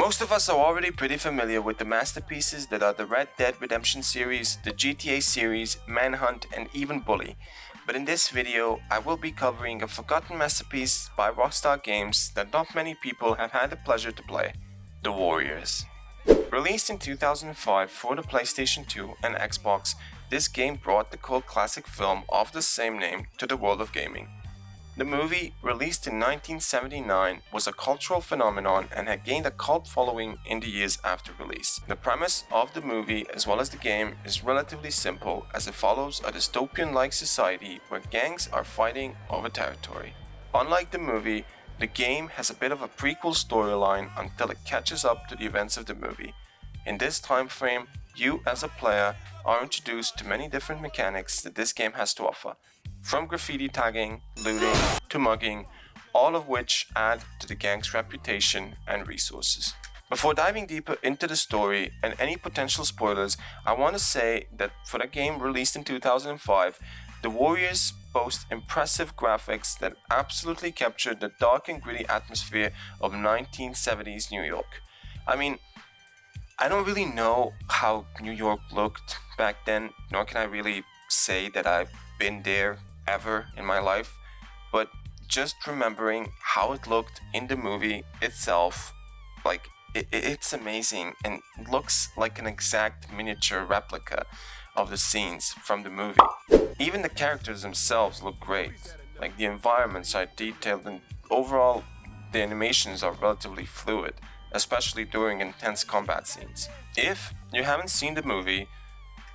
Most of us are already pretty familiar with the masterpieces that are the Red Dead Redemption series, the GTA series, Manhunt, and even Bully. But in this video, I will be covering a forgotten masterpiece by Rockstar Games that not many people have had the pleasure to play, The Warriors. Released in 2005 for the PlayStation 2 and Xbox, this game brought the cult classic film of the same name to the world of gaming. The movie, released in 1979, was a cultural phenomenon and had gained a cult following in the years after release. The premise of the movie, as well as the game, is relatively simple, as it follows a dystopian-like society where gangs are fighting over territory. Unlike the movie, the game has a bit of a prequel storyline until it catches up to the events of the movie. In this time frame, you as a player are introduced to many different mechanics that this game has to offer, from graffiti tagging, looting, to mugging, all of which add to the gang's reputation and resources. Before diving deeper into the story and any potential spoilers, I want to say that for the game released in 2005, The Warriors boast impressive graphics that absolutely capture the dark and gritty atmosphere of 1970s New York. I mean, I don't really know how New York looked back then, nor can I really say that I've been there ever in my life, but just remembering how it looked in the movie itself, like it's amazing and looks like an exact miniature replica of the scenes from the movie. Even the characters themselves look great, like the environments are detailed and overall the animations are relatively fluid, especially during intense combat scenes. If you haven't seen the movie,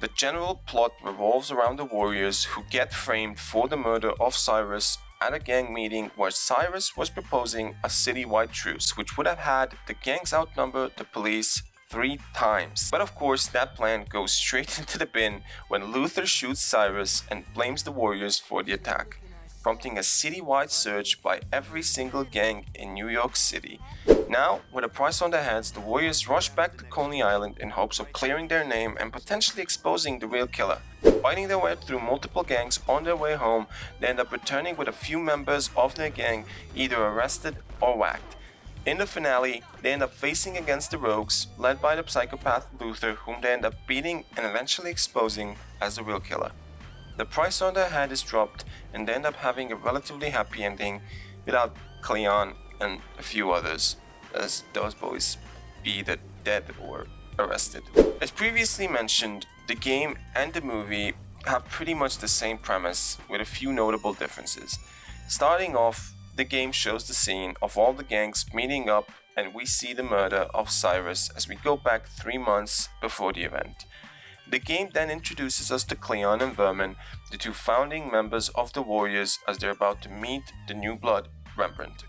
the general plot revolves around the warriors who get framed for the murder of Cyrus at a gang meeting where Cyrus was proposing a citywide truce, which would have had the gangs outnumber the police 3 times. But of course, that plan goes straight into the bin when Luther shoots Cyrus and blames the warriors for the attack, prompting a citywide search by every single gang in New York City. Now, with a price on their heads, the warriors rush back to Coney Island in hopes of clearing their name and potentially exposing the real killer. Fighting their way through multiple gangs on their way home, they end up returning with a few members of their gang either arrested or whacked. In the finale, they end up facing against the rogues, led by the psychopath Luther, whom they end up beating and eventually exposing as the real killer. The price on their head is dropped and they end up having a relatively happy ending without Cleon and a few others, as those boys be either dead or arrested. As previously mentioned, the game and the movie have pretty much the same premise with a few notable differences. Starting off, the game shows the scene of all the gangs meeting up and we see the murder of Cyrus as we go back 3 months before the event. The game then introduces us to Cleon and Vermin, the 2 founding members of the Warriors, as they're about to meet the new blood, Rembrandt.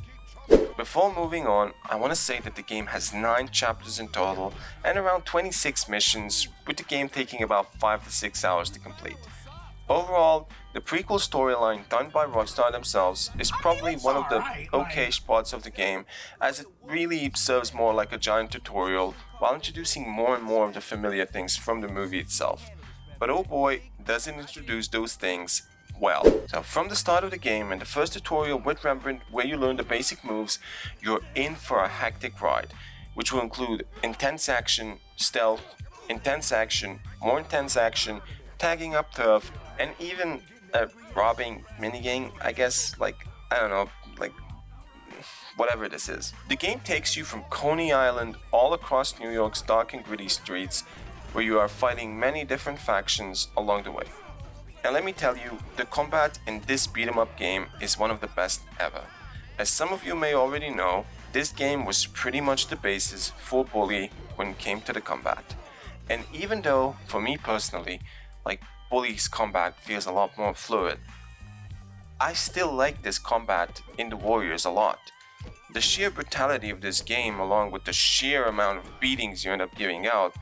Before moving on, I want to say that the game has 9 chapters in total and around 26 missions, with the game taking about 5 to 6 hours to complete. Overall, the prequel storyline done by Rockstar themselves is probably one of the okay-ish parts of the game, as it really serves more like a giant tutorial while introducing more and more of the familiar things from the movie itself. But oh boy, does it introduce those things well. So from the start of the game and the first tutorial with Rembrandt where you learn the basic moves, you're in for a hectic ride, which will include intense action, stealth, intense action, more intense action, tagging up turf, and even a robbing minigame, I guess, I don't know, whatever this is. The game takes you from Coney Island all across New York's dark and gritty streets, where you are fighting many different factions along the way. And let me tell you, the combat in this beat-em-up game is one of the best ever. As some of you may already know, this game was pretty much the basis for Bully when it came to the combat. And even though, for me personally, Bully's combat feels a lot more fluid, I still like this combat in the Warriors a lot. The sheer brutality of this game, along with the sheer amount of beatings you end up giving out,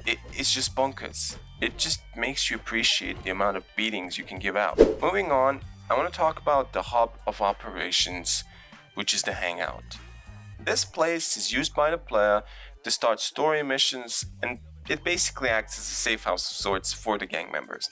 it's just bonkers. It just makes you appreciate the amount of beatings you can give out. Moving on, I want to talk about the hub of operations, which is the Hangout. This place is used by the player to start story missions, and it basically acts as a safe house of sorts for the gang members.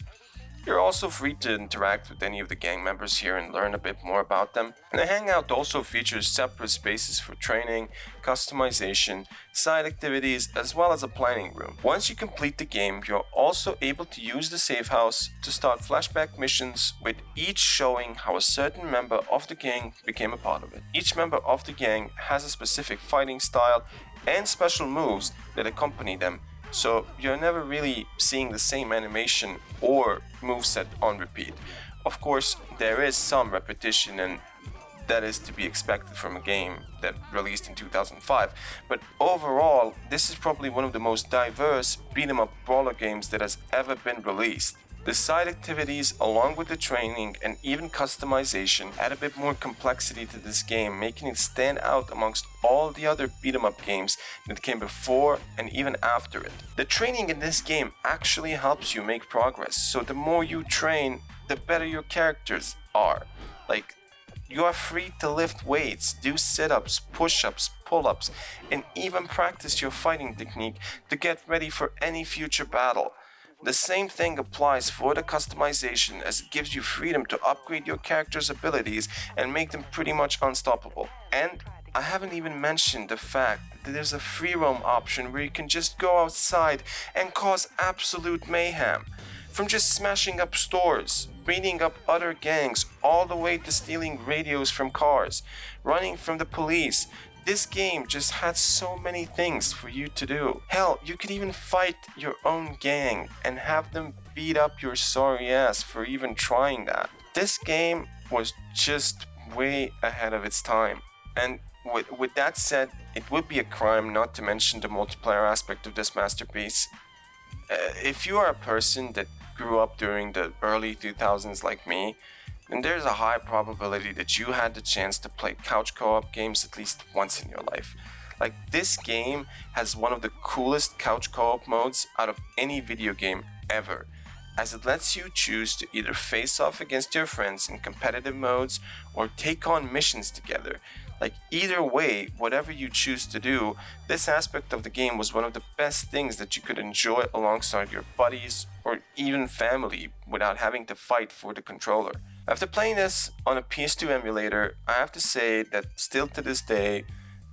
You're also free to interact with any of the gang members here and learn a bit more about them. And the Hangout also features separate spaces for training, customization, side activities, as well as a planning room. Once you complete the game, you're also able to use the safe house to start flashback missions, with each showing how a certain member of the gang became a part of it. Each member of the gang has a specific fighting style and special moves that accompany them, so you're never really seeing the same animation or moveset on repeat. Of course, there is some repetition, and that is to be expected from a game that released in 2005, but overall, this is probably one of the most diverse beat-em-up brawler games that has ever been released. The side activities, along with the training and even customization, add a bit more complexity to this game, making it stand out amongst all the other beat-em-up games that came before and even after it. The training in this game actually helps you make progress, so the more you train, the better your characters are. Like, you are free to lift weights, do sit-ups, push-ups, pull-ups, and even practice your fighting technique to get ready for any future battle. The same thing applies for the customization, as it gives you freedom to upgrade your character's abilities and make them pretty much unstoppable. And I haven't even mentioned the fact that there's a free roam option where you can just go outside and cause absolute mayhem. From just smashing up stores, beating up other gangs, all the way to stealing radios from cars, running from the police. This game just had so many things for you to do. Hell, you could even fight your own gang and have them beat up your sorry ass for even trying that. This game was just way ahead of its time. And with that said, it would be a crime not to mention the multiplayer aspect of this masterpiece. If you are a person that grew up during the early 2000s like me, then there's a high probability that you had the chance to play couch co-op games at least once in your life. Like, this game has one of the coolest couch co-op modes out of any video game ever, as it lets you choose to either face off against your friends in competitive modes or take on missions together. Like, either way, whatever you choose to do, this aspect of the game was one of the best things that you could enjoy alongside your buddies or even family without having to fight for the controller. After playing this on a PS2 emulator, I have to say that still to this day,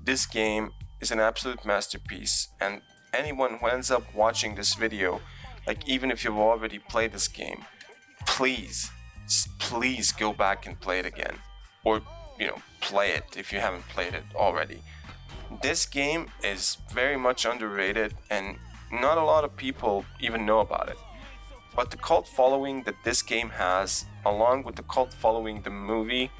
this game is an absolute masterpiece, and anyone who ends up watching this video, like, even if you've already played this game, please go back and play it again. Or, play it if you haven't played it already. This game is very much underrated, and not a lot of people even know about it. But the cult following that this game has, along with the cult following the movie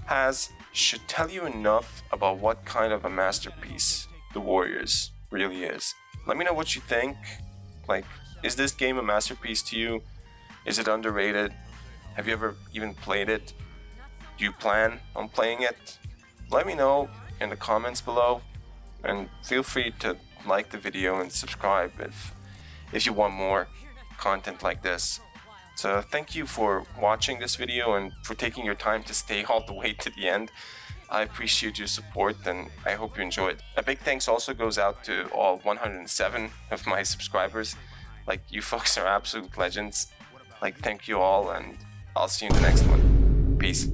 has, should tell you enough about what kind of a masterpiece The Warriors really is. Let me know what you think. Like, is this game a masterpiece to you? Is it underrated? Have you ever even played it? Do you plan on playing it? Let me know in the comments below, and feel free to like the video and subscribe if you want more content like this. So thank you for watching this video and for taking your time to stay all the way to the end. I appreciate your support, and I hope you enjoyed. A big thanks also goes out to all 107 of my subscribers. Like, you folks are absolute legends. Like, thank you all, and I'll see you in the next one. Peace.